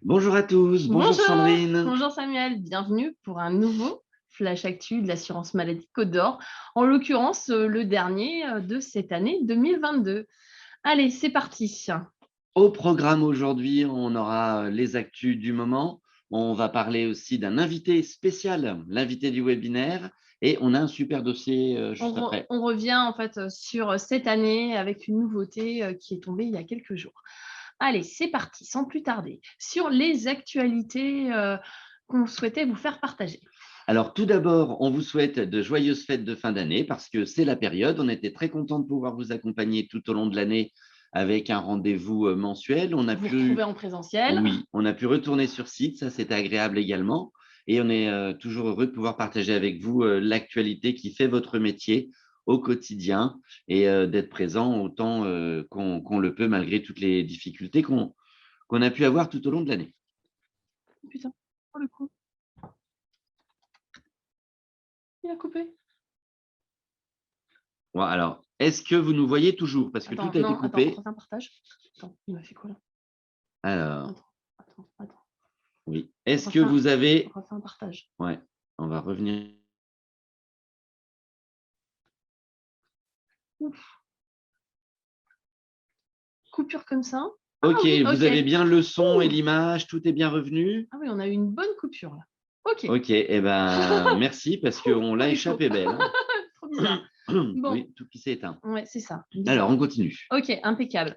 Bonjour à tous, bonjour Bonjour, Sandrine. bonjour Samuel, bienvenue pour un nouveau Flash Actu de l'assurance maladie Côte d'Or, en l'occurrence le dernier de cette année 2022. Allez, c'est parti. Au programme aujourd'hui, on aura les actus du moment. On va parler aussi d'un invité spécial, l'invité du webinaire. Et on a un super dossier juste après. On revient en fait sur cette année avec une nouveauté qui est tombée il y a quelques jours. Allez, c'est parti, sans plus tarder, sur les actualités qu'on souhaitait vous faire partager. Alors tout d'abord, on vous souhaite de joyeuses fêtes de fin d'année parce que c'est la période. On était très content de pouvoir vous accompagner tout au long de l'année avec un rendez-vous mensuel. Vous retrouvez en présentiel. Oui, on a pu retourner sur site, ça c'était agréable également. Et on est toujours heureux de pouvoir partager avec vous l'actualité qui fait votre métier au quotidien et d'être présent autant qu'on le peut malgré toutes les difficultés qu'on a pu avoir tout au long de l'année. Putain, pour le coup, il a coupé. Bon, alors, est-ce que vous nous voyez toujours? Parce que tout Attends, a été non, attends, coupé. refais un partage. Attends, il m'a fait quoi là? Alors, Attends. oui. Est-ce que Refais vous avez... un partage. Ouais, on va revenir. Ouf. Coupure comme ça. Ah Ok, oui, vous ok. avez bien le son et Ouh. l'image, tout est bien revenu? Ah oui, on a eu une bonne coupure là. Ok. Ok, eh ben, merci parce qu'on l'a Il faut. échappé belle. Trop bizarre. Bon, Oui, tout qui s'est éteint. ouais, c'est ça. Alors, Bizarre. on continue. Ok, impeccable.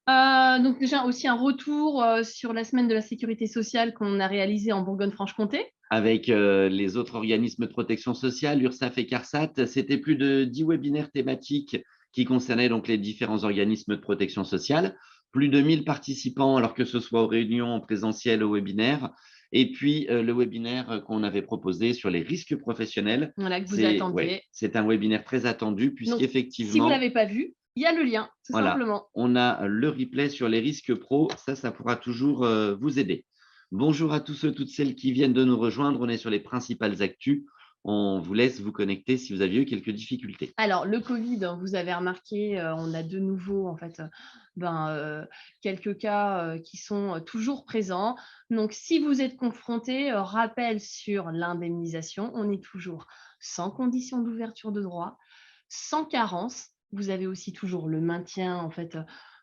Donc déjà aussi un retour sur la semaine de la sécurité sociale qu'on a réalisée en Bourgogne-Franche-Comté. Avec les autres organismes de protection sociale, URSSAF et CARSAT, c'était plus de 10 webinaires thématiques qui concernaient donc les différents organismes de protection sociale. Plus de 1000 participants, alors que ce soit aux réunions en présentiel, aux webinaires. Et puis, le webinaire qu'on avait proposé sur les risques professionnels, Voilà, que vous c'est ouais, attendiez. c'est un webinaire très attendu Donc, si vous ne puisqu'effectivement, l'avez pas vu, il y a le lien, tout voilà, simplement. on a le replay sur les risques pro. Ça pourra toujours vous aider. Bonjour à tous ceux, toutes celles qui viennent de nous rejoindre. On est sur les principales actus. On vous laisse vous connecter si vous aviez eu quelques difficultés. Alors, le Covid, vous avez remarqué, on a de nouveau en fait quelques cas qui sont toujours présents. Donc, si vous êtes confronté, rappel sur l'indemnisation, on est toujours sans condition d'ouverture de droit, sans carence. Vous avez aussi toujours le maintien en fait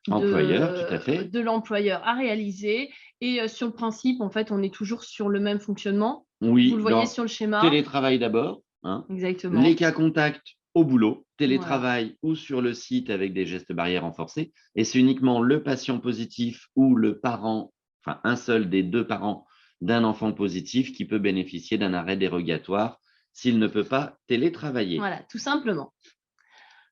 Employeur, tout à fait. de l'employeur à réaliser. Et sur le principe, en fait, on est toujours sur le même fonctionnement. Vous Oui, le voyez dans sur le schéma. télétravail d'abord, hein. Les Exactement. cas contacts au boulot, Voilà. télétravail ou sur le site avec des gestes barrières renforcés. Et c'est uniquement le patient positif ou le parent, enfin un seul des deux parents d'un enfant positif qui peut bénéficier d'un arrêt dérogatoire s'il ne peut pas télétravailler. Voilà, tout simplement.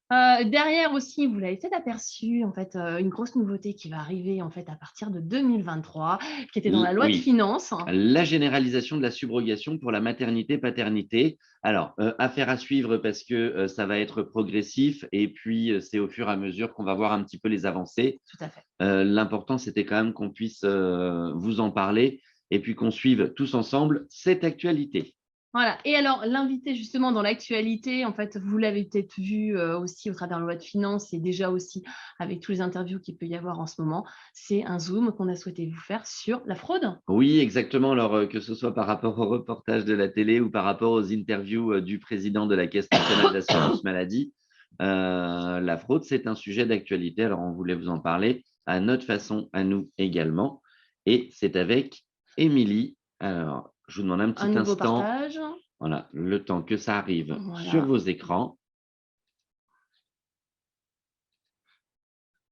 Derrière aussi, vous l'avez peut-être aperçu, en fait, une grosse nouveauté qui va arriver, en fait, à partir de 2023, qui était dans la loi de Oui, finances. la généralisation de la subrogation pour la maternité-paternité. Alors, affaire à suivre parce que ça va être progressif et puis c'est au fur et à mesure qu'on va voir un petit peu les avancées. Tout à fait. L'important, c'était quand même qu'on puisse vous en parler et puis qu'on suive tous ensemble cette actualité. Voilà. Et alors, l'invité justement dans l'actualité, en fait, vous l'avez peut-être vu aussi au travers de la loi de finances et déjà aussi avec tous les interviews qu'il peut y avoir en ce moment, c'est un zoom qu'on a souhaité vous faire sur la fraude. Oui, exactement. Alors, que ce soit par rapport au reportage de la télé ou par rapport aux interviews du président de la Caisse nationale d'assurance maladie, la fraude, c'est un sujet d'actualité. Alors, on voulait vous en parler à notre façon, à nous également. Et c'est avec Émilie. Alors, je vous demande un Un petit nouveau instant, partage. voilà, le temps que ça arrive sur Voilà. vos écrans.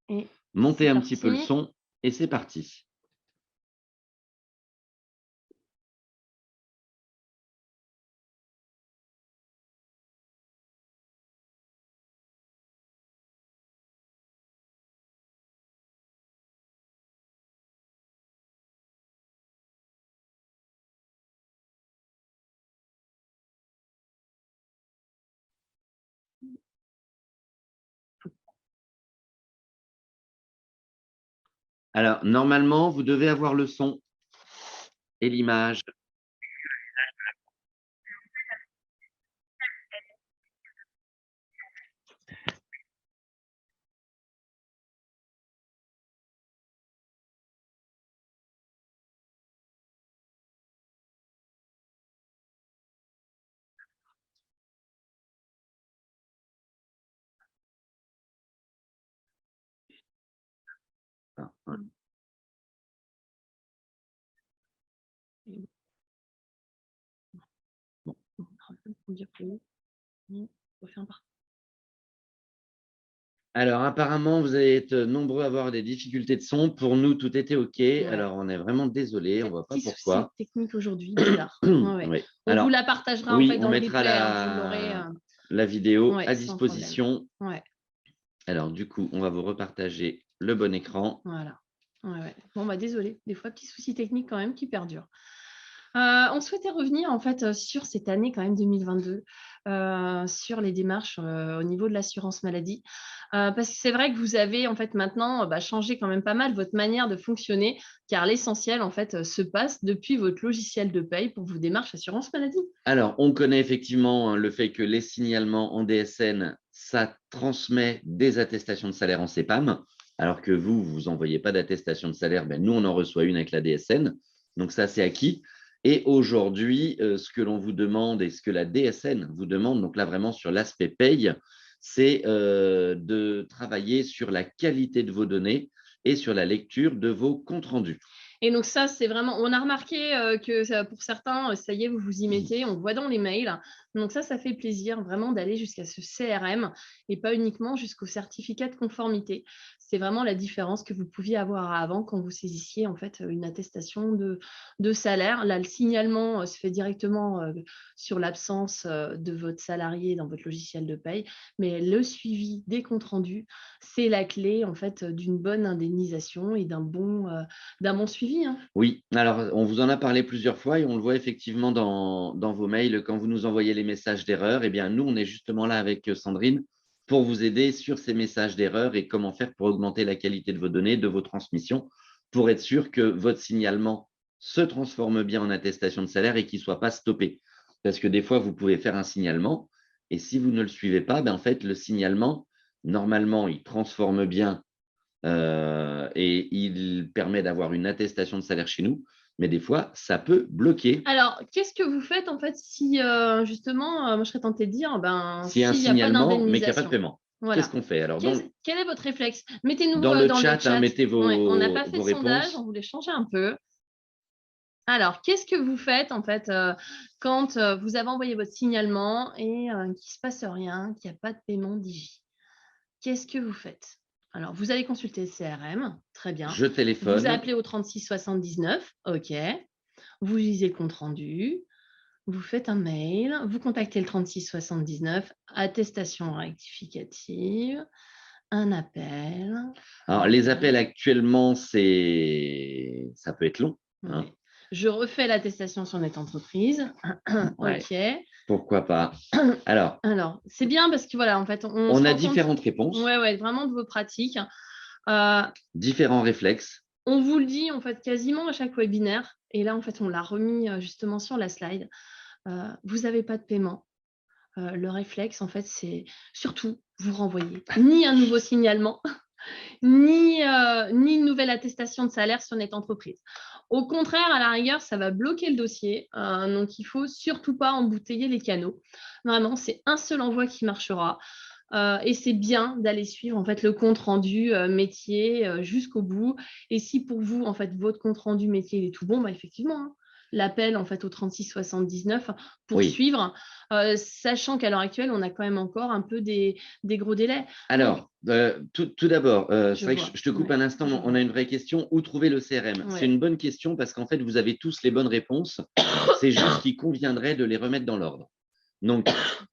Et Montez c'est un petit peu le parti. son et c'est parti. Alors, normalement, vous devez avoir le son et l'image. Ah, ouais. Bon. Alors, apparemment, vous allez être nombreux à avoir des difficultés de son. Pour nous, tout était OK. Ouais. Alors, on est vraiment désolé, on ne voit pas Petit souci pourquoi. technique aujourd'hui, bizarre. Ouais, ouais. Oui. On vous Alors, la partagera en oui, fait on dans le mettra replay, hein, vous l'aurez, la vidéo ouais, à sans problème. disposition. Ouais, Alors, du coup, on va vous repartager le bon écran. voilà. Ouais, ouais. Bon, bah, désolée, des fois, petits soucis techniques quand même qui perdurent. On souhaitait revenir en fait, sur cette année quand même 2022, sur les démarches, au niveau de l'assurance maladie. Parce que c'est vrai que vous avez en fait maintenant, bah, changé quand même pas mal votre manière de fonctionner, car l'essentiel en fait, se passe depuis votre logiciel de paye pour vos démarches assurance maladie. Alors, on connaît effectivement hein, le fait que les signalements en DSN, ça transmet des attestations de salaire en CPAM, alors que vous envoyez pas d'attestation de salaire. Ben, nous, on en reçoit une avec la DSN. Donc, ça, c'est acquis. Et aujourd'hui, ce que l'on vous demande et ce que la DSN vous demande, donc là, vraiment sur l'aspect paye, c'est de travailler sur la qualité de vos données et sur la lecture de vos comptes rendus. Et donc ça, c'est vraiment on a remarqué, que ça pour certains, ça y est, vous vous y mettez, on voit dans les mails. Donc ça fait plaisir vraiment d'aller jusqu'à ce CRM et pas uniquement jusqu'au certificat de conformité. C'est vraiment la différence que vous pouviez avoir avant quand vous saisissiez en fait, une attestation de salaire. Là, le signalement, se fait directement, sur l'absence, de votre salarié dans votre logiciel de paye, mais le suivi des comptes rendus, c'est la clé en fait, d'une bonne indemnisation et d'un bon suivi, hein. Oui, alors on vous en a parlé plusieurs fois et on le voit effectivement dans vos mails quand vous nous envoyez les messages d'erreur. Eh bien, nous, on est justement là avec Sandrine pour vous aider sur ces messages d'erreur et comment faire pour augmenter la qualité de vos données, de vos transmissions, pour être sûr que votre signalement se transforme bien en attestation de salaire et qu'il ne soit pas stoppé. Parce que des fois, vous pouvez faire un signalement et si vous ne le suivez pas, ben, en fait, le signalement, normalement, il transforme bien et il permet d'avoir une attestation de salaire chez nous, mais des fois, ça peut bloquer. Alors, qu'est-ce que vous faites en fait si, justement, moi je serais tentée de dire, ben, S'il y a un s'il n'y a pas signalement, mais qu'il n'y a pas de d'indemnisation? paiement, qu'est-ce Voilà. qu'on fait? Alors, Quel est votre réflexe? Mettez-nous, dans le dans le chat, hein, chat. mettez Ouais, on n'a pas fait vos de sondage, on réponses. voulait changer un peu. Alors, qu'est-ce que vous faites en fait, quand, vous avez envoyé votre signalement et qu'il ne se passe rien, qu'il n'y a pas de paiement d'IJ? Qu'est-ce que vous faites? Alors, vous allez consulter le CRM, très bien. Je Vous téléphone. appelez au 36 79, OK. Vous lisez le compte rendu, vous faites un mail, vous contactez le 36 79, attestation rectificative, un appel. Alors, les appels actuellement, ça peut être long. Hein. Ouais. Je refais l'attestation sur notre entreprise. Ouais, OK. pourquoi pas. Alors, Alors, c'est bien parce que voilà, en fait, on se on a rend compte, différentes réponses, ouais, ouais, vraiment de vos pratiques. Euh, différents réflexes. on vous le dit en fait quasiment à chaque webinaire. Et là, en fait, on l'a remis justement sur la slide. Vous n'avez pas de paiement. Le réflexe, en fait, c'est surtout vous renvoyer ni un nouveau signalement, ni une nouvelle attestation de salaire sur notre entreprise. Au contraire, à la rigueur, ça va bloquer le dossier. Donc, il ne faut surtout pas embouteiller les canaux. Vraiment, c'est un seul envoi qui marchera. Et c'est bien d'aller suivre en fait le compte rendu métier jusqu'au bout. Et si pour vous, en fait, votre compte rendu métier il est tout bon, bah, effectivement, hein, l'appel en fait au 36 79 pour Oui. suivre, sachant qu'à l'heure actuelle, on a quand même encore un peu des gros délais. Donc, Alors, tout d'abord, c'est je vrai que vois, je te coupe ouais, un instant, je on a vois. une vraie question. Où trouver le CRM? C'est Ouais. une bonne question parce qu'en fait, vous avez tous les bonnes réponses. C'est juste qu'il conviendrait de les remettre dans l'ordre. Donc,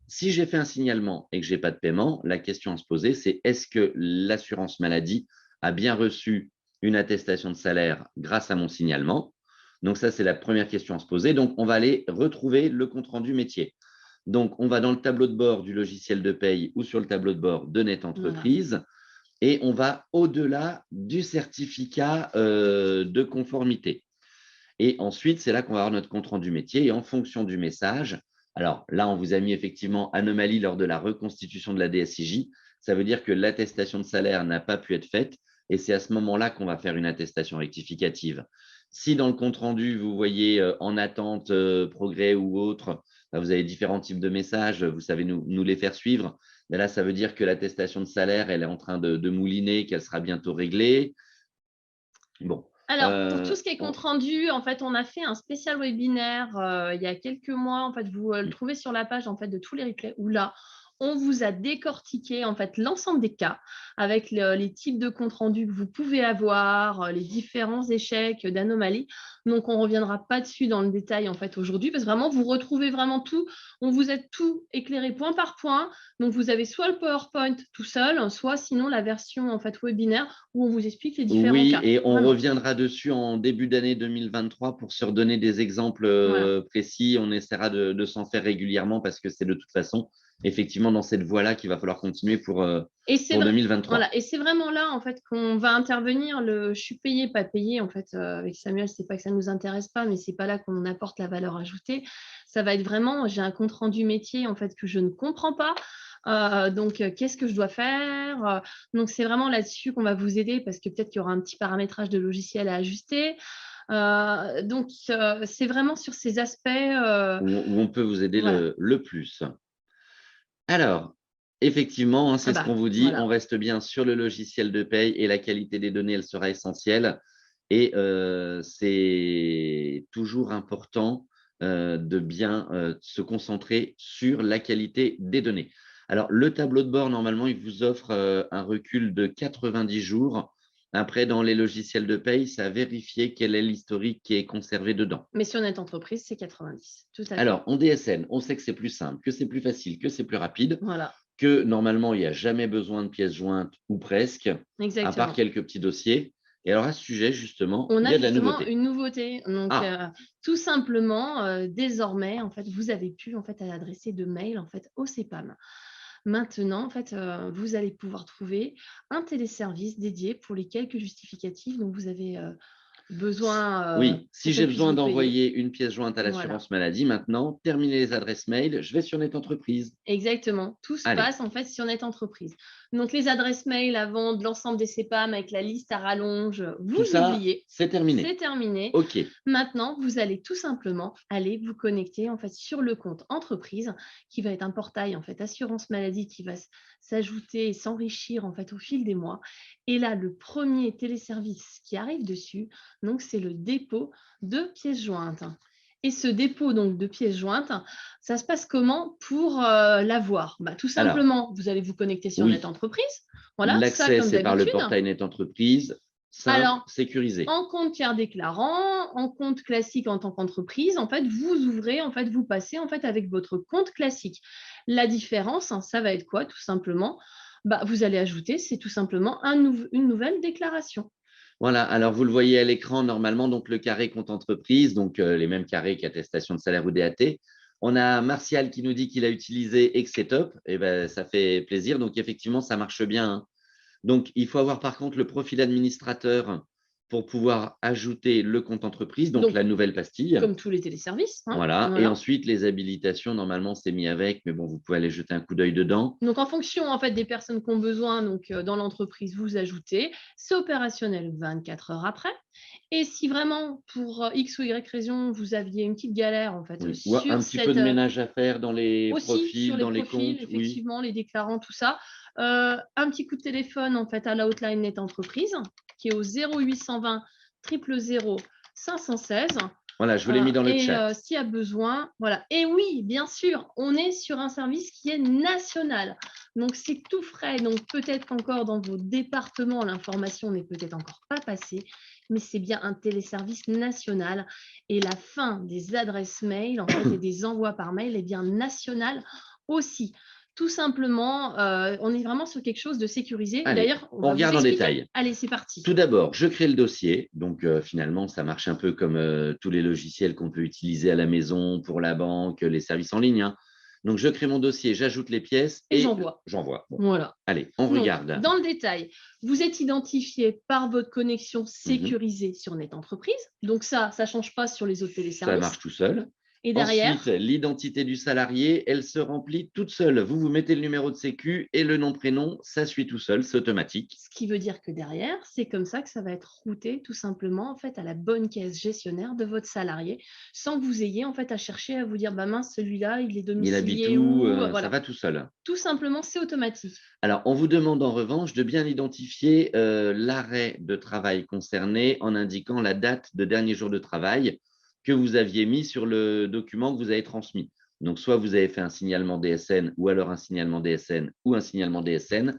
si j'ai fait un signalement et que je n'ai pas de paiement, la question à se poser, c'est est-ce que l'assurance maladie a bien reçu une attestation de salaire grâce à mon signalement? Donc, ça, c'est la première question à se poser. Donc, on va aller retrouver le compte-rendu métier. Donc, on va dans le tableau de bord du logiciel de paye ou sur le tableau de bord de Net Voilà. Entreprise et on va au-delà du certificat de conformité. Et ensuite, c'est là qu'on va avoir notre compte rendu métier et en fonction du message. Alors là, on vous a mis effectivement anomalie lors de la reconstitution de la DSIJ. Ça veut dire que l'attestation de salaire n'a pas pu être faite et c'est à ce moment-là qu'on va faire une attestation rectificative. Si dans le compte rendu, vous voyez en attente, progrès ou autre, vous avez différents types de messages, vous savez nous les faire suivre. Mais là, ça veut dire que l'attestation de salaire, elle est en train de mouliner, qu'elle sera bientôt réglée. Bon, Alors, pour tout ce qui est compte on rendu, en fait, on a fait un spécial webinaire, il y a quelques mois. En fait, vous, le mmh, trouvez sur la page, en fait, de tous les replays où là, on vous a décortiqué, en fait, l'ensemble des cas avec les types de compte rendus que vous pouvez avoir, les différents échecs, d'anomalies. Donc, on ne reviendra pas dessus dans le détail, en fait, aujourd'hui parce que vraiment, vous retrouvez vraiment tout. On vous a tout éclairé point par point. Donc, vous avez soit le PowerPoint tout seul, soit sinon la version, en fait, webinaire où on vous explique les différents oui cas, et on vraiment. reviendra dessus en début d'année 2023 pour se redonner des exemples, Voilà. précis. On essaiera de s'en faire régulièrement parce que c'est de toute façon, effectivement, dans cette voie-là qu'il va falloir continuer Et c'est pour vrai, 2023. voilà, et c'est vraiment là, en fait, qu'on va intervenir. Je suis payée, pas payée, en fait, avec Samuel, c'est pas que ça nous intéresse pas, mais c'est pas là qu'on apporte la valeur ajoutée. Ça va être vraiment, j'ai un compte rendu métier, en fait, que je ne comprends pas. Donc, qu'est-ce que je dois faire? Donc, c'est vraiment là-dessus qu'on va vous aider parce que peut-être qu'il y aura un petit paramétrage de logiciel à ajuster. Donc, c'est vraiment sur ces aspects. Où on peut vous aider Voilà. le plus. Alors, effectivement, hein, Ah c'est ce bah, qu'on vous dit, on voilà. reste bien sur le logiciel de paye et la qualité des données, elle sera essentielle et c'est toujours important, de bien, se concentrer sur la qualité des données. Alors le tableau de bord, normalement, il vous offre, un recul de 90 jours. Après, dans les logiciels de paye, c'est à vérifier quel est l'historique qui est conservé dedans. Mais sur notre entreprise, c'est 90. Tout à fait. Alors, en DSN, on sait que c'est plus simple, que c'est plus facile, que c'est plus rapide, Voilà. que normalement, il n'y a jamais besoin de pièces jointes ou presque, à part Exactement. quelques petits dossiers. Et alors, à ce sujet, justement, On il y a a de la justement nouveauté. une nouveauté. Donc, Ah, tout simplement, désormais, en fait, vous avez plus, en fait, à adresser de mail, en fait, au CPAM. Maintenant, en fait, vous allez pouvoir trouver un téléservice dédié pour les quelques justificatifs dont vous avez, besoin, oui, si pour qu'on j'ai puisse besoin vous payer. d'envoyer une pièce jointe à Voilà. l'assurance maladie, maintenant, terminer les adresses mail, je vais sur Net Entreprise. Exactement. Tout se Allez, passe en fait sur notre entreprise. Donc les adresses mail avant de l'ensemble des CPAM avec la liste à rallonge, vous tout ça, oubliez, c'est terminé. c'est terminé. OK. Maintenant, vous allez tout simplement aller vous connecter en fait sur le compte entreprise qui va être un portail en fait assurance maladie qui va s'ajouter et s'enrichir en fait au fil des mois. Et là, le premier téléservice qui arrive dessus, donc c'est le dépôt de pièces jointes. Et ce dépôt donc de pièces jointes, ça se passe comment pour l'avoir? Bah, tout Alors, simplement, vous allez vous connecter sur Net oui, Entreprise. Voilà, ça l'accès, comme c'est par le d'habitude. portail Net Entreprise, simple, Alors, sécurisé. en compte tiers déclarant, en compte classique en tant qu'entreprise, en fait, vous ouvrez, en fait, vous passez en fait avec votre compte classique. La différence, hein, ça va être quoi? Tout simplement, bah, vous allez ajouter, c'est tout simplement une nouvelle déclaration. Voilà, alors vous le voyez à l'écran normalement, donc le carré compte entreprise, donc les mêmes carrés qu'attestation de salaire ou DAT. On a Martial qui nous dit qu'il a utilisé et que c'est top, et ben, ça fait plaisir. Donc effectivement, ça marche bien, hein. Donc il faut avoir par contre le profil administrateur pour pouvoir ajouter le compte entreprise, donc Donc, la nouvelle pastille. comme tous les téléservices, hein, Voilà, et voilà. ensuite les habilitations, normalement c'est mis avec, mais bon, vous pouvez aller jeter un coup d'œil dedans. Donc, en fonction en fait des personnes qui ont besoin, donc dans l'entreprise, vous ajoutez. C'est opérationnel 24 heures après. Et si vraiment pour X ou Y raison, vous aviez une petite galère en fait Oui. Ou sur un petit peu cette de ménage à faire dans les aussi sur profils, les dans les profils, comptes, oui. effectivement, les déclarants, tout ça, un petit coup de téléphone en fait à la hotline Net Entreprise qui est au 0820 000 516. Voilà, je vous l'ai mis dans le Et chat. s'il y a besoin, voilà. Et oui, bien sûr, on est sur un service qui est national. Donc, c'est tout frais. Donc, peut-être qu'encore dans vos départements, l'information n'est peut-être encore pas passée, mais c'est bien un téléservice national. Et la fin des adresses mail, en fait, et des envois par mail est bien nationale aussi. Tout simplement, on est vraiment sur quelque chose de sécurisé. Et Allez, d'ailleurs, on on va vous regarde en expliquer. détail. Allez, c'est parti. Tout d'abord, je crée le dossier. Donc, finalement, ça marche un peu comme tous les logiciels qu'on peut utiliser à la maison, pour la banque, les services en ligne, hein. Donc, je crée mon dossier, j'ajoute les pièces Et et j'envoie. j'envoie. Bon, Voilà. allez, on Donc, regarde. dans le détail, vous êtes identifié par votre connexion Mhm. sécurisée sur Net Entreprise. Donc ça ne change pas sur les autres Ça marche téléservices. tout seul. Et Ensuite, derrière, l'identité du salarié, elle se remplit toute seule. Vous mettez le numéro de sécu et le nom, prénom, ça suit tout seul, c'est automatique. ce qui veut dire que derrière, c'est comme ça que ça va être routé tout simplement en fait à la bonne caisse gestionnaire de votre salarié, sans que vous ayez en fait à chercher à vous dire bah mince celui-là il est Il habite domicilié où? où, Ça voilà. va tout seul. Tout simplement, c'est automatique. Alors, on vous demande en revanche de bien identifier l'arrêt de travail concerné en indiquant la date de dernier jour de travail que vous aviez mis sur le document que vous avez transmis. Donc, soit vous avez fait un signalement DSN ou alors un signalement DSN ou un signalement DSN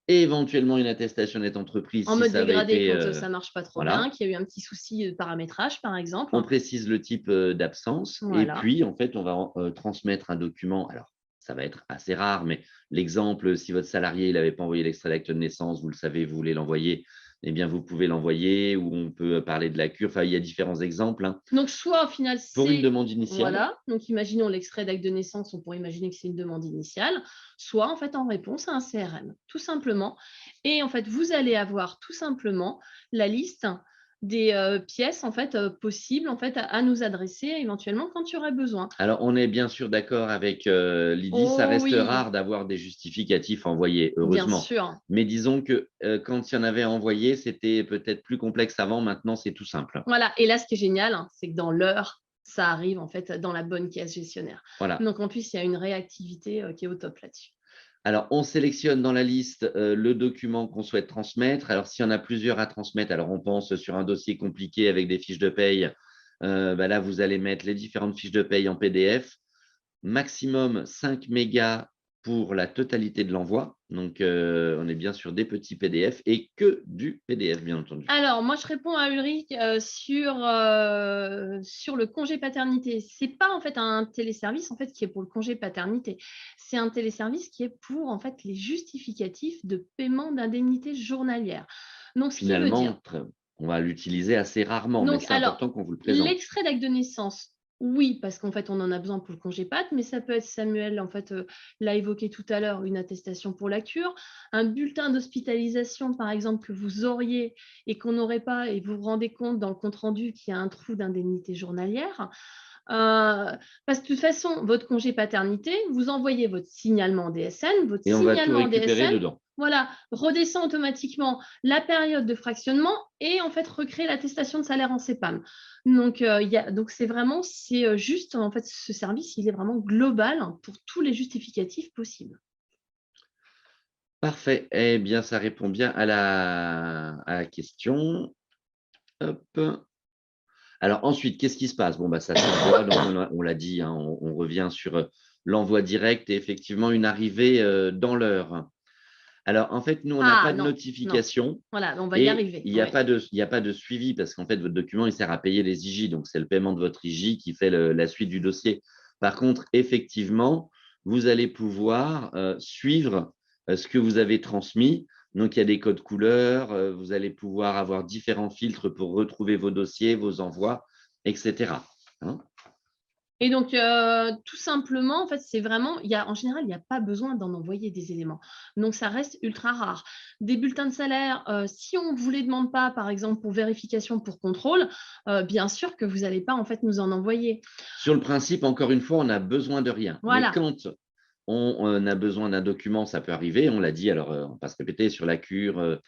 et éventuellement une attestation nette entreprise En si mode ça avait dégradé été… quand ça marche pas trop bien, voilà. qu'il y a eu un petit souci de paramétrage par exemple. On précise le type d'absence et Voilà. puis, en fait, on va transmettre un document. Alors, ça va être assez rare, mais l'exemple, si votre salarié n'avait pas envoyé l'extrait d'acte de naissance, vous le savez, vous voulez l'envoyer, eh bien, vous pouvez l'envoyer ou on peut parler de la cure. Enfin, il y a différents exemples, hein. Donc soit au final Pour une c'est demande initiale, voilà, donc imaginons l'extrait d'acte de naissance, on pourrait imaginer que c'est une demande initiale, soit en fait en réponse à un CRM, tout simplement. Et en fait, vous allez avoir tout simplement la liste des pièces en fait possibles en fait à nous adresser éventuellement quand il y aurait besoin. alors on est bien sûr d'accord avec Lydie, ça Oh reste oui, rare d'avoir des justificatifs envoyés, bien heureusement. sûr. Mais disons que quand il y en avait envoyé, c'était peut-être plus complexe avant, maintenant c'est tout simple. Voilà, et là, ce qui est génial, hein, c'est que dans l'heure, ça arrive en fait dans la bonne caisse gestionnaire. Voilà. Donc en plus, il y a une réactivité qui est au top là-dessus. Alors, on sélectionne dans la liste le document qu'on souhaite transmettre. Alors, s'il y en a plusieurs à transmettre, alors on pense sur un dossier compliqué avec des fiches de paye. Bah là, vous allez mettre les différentes fiches de paye en PDF. Maximum 5 mégas pour la totalité de l'envoi. Donc, on est bien sur des petits PDF et que du PDF, bien entendu. Alors, moi, je réponds à Ulrich sur le congé paternité. C'est pas en fait un téléservice en fait qui est pour le congé paternité. C'est un téléservice qui est pour en fait les justificatifs de paiement d'indemnité journalière. Donc, ce qui veut dire Finalement, on va l'utiliser assez rarement, mais donc, c'est alors, important qu'on vous le présente. l'extrait d'acte de naissance, oui, parce qu'en fait, on en a besoin pour le congé pat, mais ça peut être Samuel, en fait, l'a évoqué tout à l'heure, une attestation pour la cure, un bulletin d'hospitalisation, par exemple, que vous auriez et qu'on n'aurait pas, et vous vous rendez compte dans le compte-rendu qu'il y a un trou d'indemnité journalière. Parce que de toute façon, votre congé paternité, vous envoyez votre signalement DSN, votre Et on va tout signalement récupérer DSN, dedans. voilà, redescend automatiquement la période de fractionnement et en fait recréer l'attestation de salaire en CEPAM. Donc, donc c'est vraiment, c'est juste, en fait, ce service, il est vraiment global pour tous les justificatifs possibles. Parfait. Eh bien, ça répond bien à la question. Hop. Alors ensuite, qu'est-ce qui se passe? Bon, bah, ça s'envoie, donc on l'a dit, hein, on revient sur l'envoi direct et effectivement une arrivée dans l'heure. Alors en fait, nous, on n'a Ah pas de non, non. notification Voilà, on va y et arriver. il n'y a, Ouais. pas de, il y a pas de suivi parce qu'en fait, votre document, il sert à payer les IJ. Donc, c'est le paiement de votre IJ qui fait la suite du dossier. Par contre, effectivement, vous allez pouvoir suivre ce que vous avez transmis. Donc, il y a des codes couleurs, vous allez pouvoir avoir différents filtres pour retrouver vos dossiers, vos envois, etc. Hein. Et donc, tout simplement, en fait, c'est vraiment, en général, il n'y a pas besoin d'en envoyer des éléments. Donc, ça reste ultra rare. Des bulletins de salaire, si on ne vous les demande pas, par exemple, pour vérification, pour contrôle, bien sûr que vous n'allez pas, en fait, nous en envoyer. Sur le principe, encore une fois, on n'a besoin de rien. Mais Voilà. quand on a besoin d'un document, ça peut arriver, on l'a dit, alors on va pas se répéter sur la cure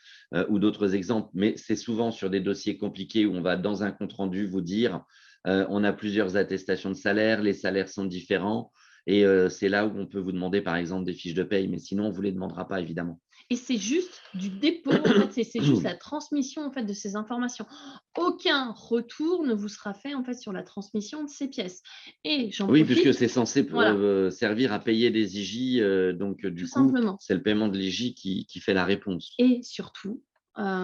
ou d'autres exemples, mais c'est souvent sur des dossiers compliqués où on va dans un compte-rendu vous dire on a plusieurs attestations de salaire, les salaires sont différents, et c'est là où on peut vous demander par exemple des fiches de paye, mais sinon on ne vous les demandera pas évidemment. Et c'est juste du dépôt, en fait, c'est juste la transmission, en fait, de ces informations. Aucun retour ne vous sera fait, en fait, sur la transmission de ces pièces. Et j'en Oui, puisque profite, c'est censé voilà, servir à payer des IJ, donc tout du coup, simplement. c'est le paiement de l'IJ qui fait la réponse. Et surtout,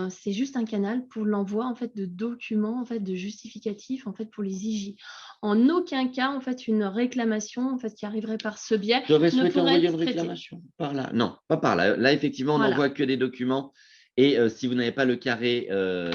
c'est juste un canal pour l'envoi, en fait, de documents, en fait, de justificatifs, en fait, pour les IJ. En aucun cas, en fait, une réclamation, en fait, qui arriverait par ce biais Tu aurais ne souhaité pourrait envoyer une être traitée. réclamation par là? Non, pas par là. Là, effectivement, on Voilà. n'envoie que des documents. Et si vous n'avez pas le carré,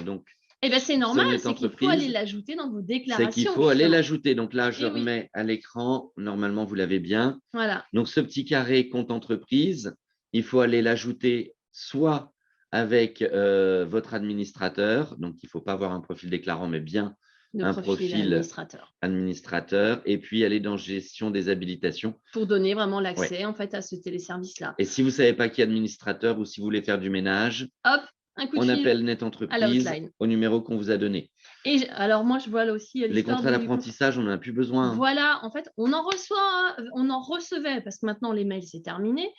donc Et ben c'est normal, sonnette c'est qu'il faut aller entreprise, l'ajouter dans vos c'est qu'il déclarations, faut aller justement. l'ajouter. Donc là, je Et oui, remets à l'écran. Normalement, vous l'avez bien. voilà. Donc, ce petit carré compte entreprise, il faut aller l'ajouter soit avec votre administrateur. Donc, il ne faut pas avoir un profil déclarant, mais bien de un profil profil administrateur. administrateur et puis aller dans gestion des habilitations. Pour donner vraiment Ouais. l'accès en fait à ce téléservice-là. Et si vous ne savez pas qui est administrateur ou si vous voulez faire du ménage, Hop, un coup de on fil appelle Net à Entreprise l'outline. au numéro qu'on vous a donné. Et alors moi, je vois là aussi Les l'histoire contrats du d'apprentissage, on n'en a plus besoin. Voilà, en fait, on en recevait, parce que maintenant les mails, c'est terminé.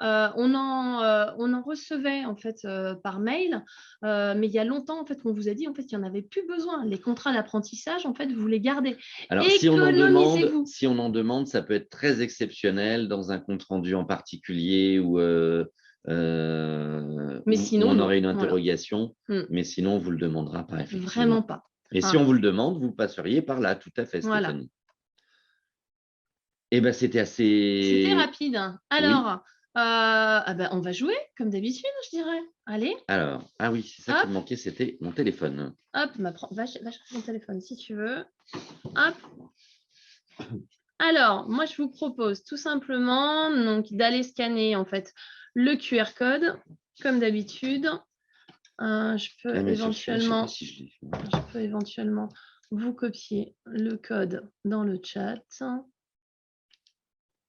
On en recevait en fait par mail, mais il y a longtemps en fait qu'on vous a dit en fait qu'il n'y en avait plus besoin. Les contrats d'apprentissage, en fait, vous les gardez. Alors, si on en demande, ça peut être très exceptionnel dans un compte rendu en particulier ou Mais où sinon, on non. aurait une Voilà. interrogation, mais sinon, on ne vous le demandera pas, effectivement. Vraiment pas. Et si on vous le demande, vous passeriez par là, tout à fait, Voilà. Stéphanie. Eh bien, c'était assez… C'était rapide. Alors, Oui. on va jouer, comme d'habitude, je dirais. Allez, Alors, ah oui, c'est ça qui me manquait, c'était mon téléphone. hop, va chercher ton téléphone si tu veux. Hop. Alors, moi, je vous propose tout simplement donc, d'aller scanner en fait le QR code, comme d'habitude. Je peux Ah, mais sur celui-là, je sais éventuellement, pas si je l'ai fait. vous copier le code dans le chat.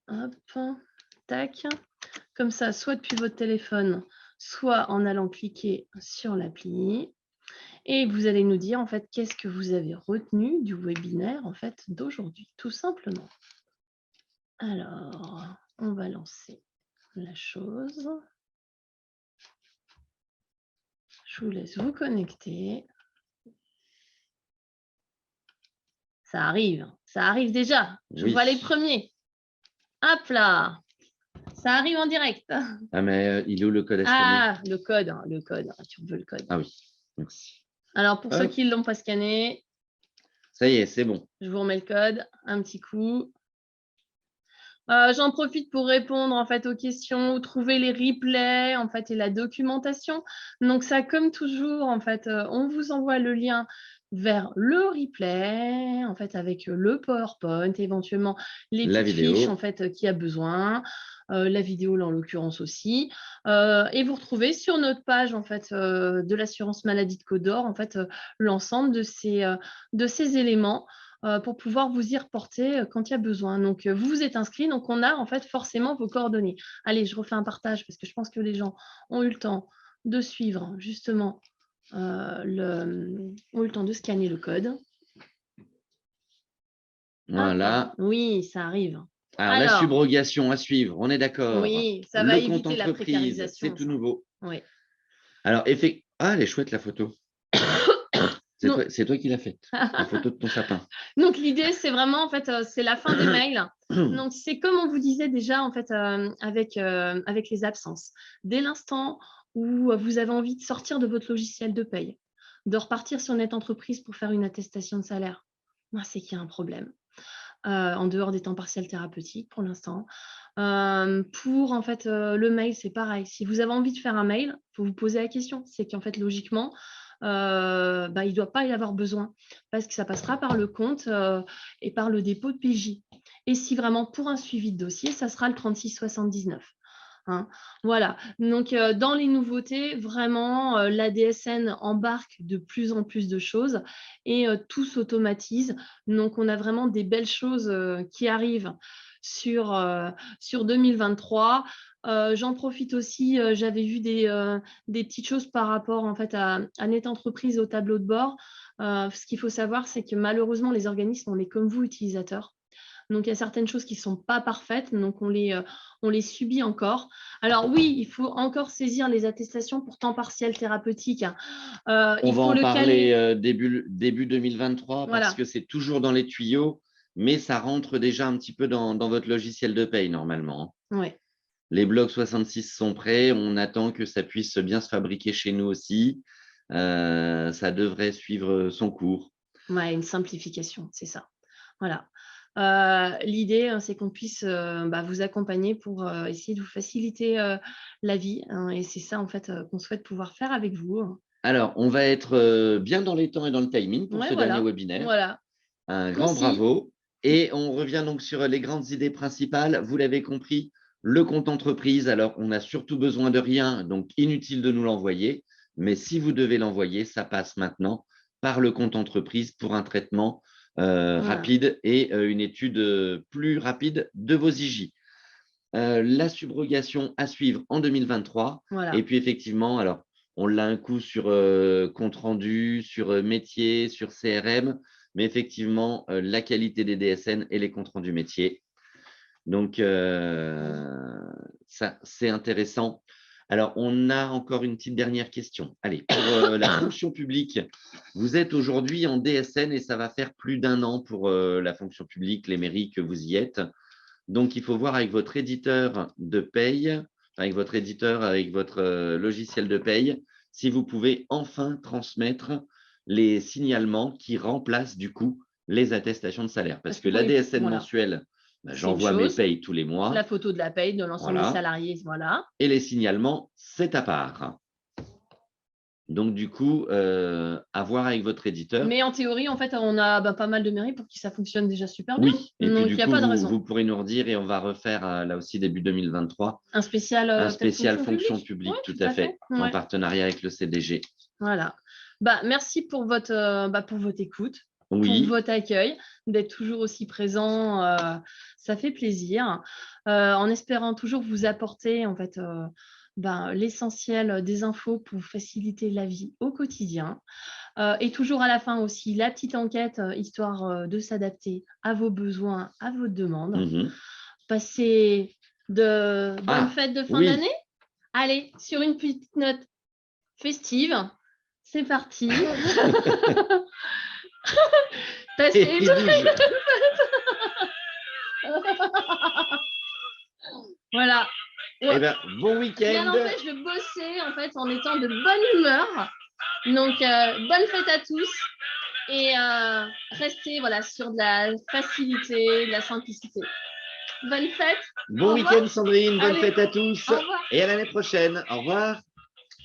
Hop, tac. Comme ça, soit depuis votre téléphone, soit en allant cliquer sur l'appli. Et vous allez nous dire en fait qu'est-ce que vous avez retenu du webinaire en fait d'aujourd'hui, tout simplement. Alors, on va lancer la chose. Je vous laisse vous connecter. Ça arrive déjà. Je vois les premiers. Hop là, ça arrive en direct. Ah, mais il est où le code à scanner? Ah, le code, tu veux le code. Ah oui, merci. Alors, pour ceux qui ne l'ont pas scanné, ça y est, c'est bon. je vous remets le code, un petit coup. J'en profite pour répondre en fait aux questions, ou trouver les replays en fait et la documentation. Donc ça, comme toujours, en fait, on vous envoie le lien vers le replay, en fait, avec le PowerPoint, éventuellement les petites fiches en fait qu'il y a besoin, la vidéo là en l'occurrence aussi. Et vous retrouvez sur notre page en fait de l'assurance maladie de Côte d'Or en fait l'ensemble de ces éléments. Pour pouvoir vous y reporter quand il y a besoin. Donc, vous vous êtes inscrit, donc on a en fait forcément vos coordonnées. Allez, je refais un partage parce que je pense que les gens ont eu le temps de suivre justement, ont eu le temps de scanner le code. Voilà. Oui, ça arrive. Alors, la subrogation à suivre, on est d'accord. Oui, ça va éviter la précarisation. C'est tout nouveau. Oui. Alors, ah, elle est chouette la photo. C'est toi qui l'as faite, la photo de ton sapin. Donc, l'idée, c'est vraiment, en fait, c'est la fin des mails. Donc, c'est comme on vous disait déjà, en fait, avec les absences. Dès l'instant où vous avez envie de sortir de votre logiciel de paye, de repartir sur Net Entreprise pour faire une attestation de salaire, c'est qu'il y a un problème. En dehors des temps partiels thérapeutiques pour l'instant. Pour en fait le mail, c'est pareil. Si vous avez envie de faire un mail, il faut vous poser la question. C'est qu'en fait, logiquement, il ne doit pas y avoir besoin parce que ça passera par le compte et par le dépôt de PJ. Et si vraiment pour un suivi de dossier, ça sera le 3679. Voilà, donc dans les nouveautés, vraiment, la DSN embarque de plus en plus de choses et tout s'automatise. Donc, on a vraiment des belles choses qui arrivent sur 2023. J'en profite aussi, j'avais vu des petites choses par rapport en fait, à Net Entreprise au tableau de bord. Ce qu'il faut savoir, c'est que malheureusement, les organismes, on est comme vous, utilisateurs. Donc, il y a certaines choses qui ne sont pas parfaites, donc on les subit encore. Alors oui, il faut encore saisir les attestations pour temps partiel thérapeutique. On va en parler début 2023 parce que c'est toujours dans les tuyaux, mais ça rentre déjà un petit peu dans votre logiciel de paye normalement. Oui. Les blocs 66 sont prêts, on attend que ça puisse bien se fabriquer chez nous aussi. Ça devrait suivre son cours. Ouais, une simplification, c'est ça. Voilà. L'idée, c'est qu'on puisse vous accompagner pour essayer de vous faciliter la vie. Et c'est ça, en fait, qu'on souhaite pouvoir faire avec vous. Alors, on va être bien dans les temps et dans le timing pour ce dernier webinaire. Voilà. Un grand bravo. Et on revient donc sur les grandes idées principales. Vous l'avez compris, le compte entreprise. Alors, on n'a surtout besoin de rien, donc inutile de nous l'envoyer. Mais si vous devez l'envoyer, ça passe maintenant par le compte entreprise pour un traitement Voilà. rapide et une étude plus rapide de vos IJ. La subrogation à suivre en 2023. Voilà. Et puis effectivement, alors on l'a un coup sur compte rendu, sur métier, sur CRM, mais effectivement, la qualité des DSN et les comptes rendus métiers. Donc, ça, c'est intéressant. Alors, on a encore une petite dernière question. Allez, pour la fonction publique, vous êtes aujourd'hui en DSN et ça va faire plus d'1 an pour la fonction publique, les mairies que vous y êtes. Donc, il faut voir avec votre éditeur de paye, avec votre éditeur, avec votre logiciel de paye, si vous pouvez enfin transmettre les signalements qui remplacent du coup les attestations de salaire. Parce que la DSN voilà. mensuelle, C'est une j'envoie mes chose. payes tous les mois. La photo de la paye de l'ensemble des Voilà. salariés, voilà. Et les signalements, c'est à part. Donc, du coup, à voir avec votre éditeur. Mais en théorie, en fait, on a pas mal de mairies pour qui ça fonctionne déjà super bien. Oui, et Donc, puis il du n'y a coup, pas de raison. vous pourrez nous redire et on va refaire là aussi début 2023 un spécial, un spécial fonction fonction publique, ouais, tout à fait, en ouais. partenariat avec le CDG. Voilà. Merci pour votre écoute, Oui. pour votre accueil, d'être toujours aussi présent. Ça fait plaisir. En espérant toujours vous apporter en fait l'essentiel des infos pour faciliter la vie au quotidien. Et toujours à la fin aussi, la petite enquête, histoire de s'adapter à vos besoins, à vos demandes. Mhm. Passez de bonnes fêtes de fin d'année. Allez, sur une petite note festive, c'est parti. Passez Et il bouge. Voilà. Ouais. Eh ben, bon week-end. Rien n'empêche de bosser en fait en étant de bonne humeur. Donc, bonne fête à tous et restez sur de la facilité, de la simplicité. Bonne fête. Bon week-end, Sandrine. Bonne Allez. fête à tous. Au revoir. Et à l'année prochaine. Au revoir.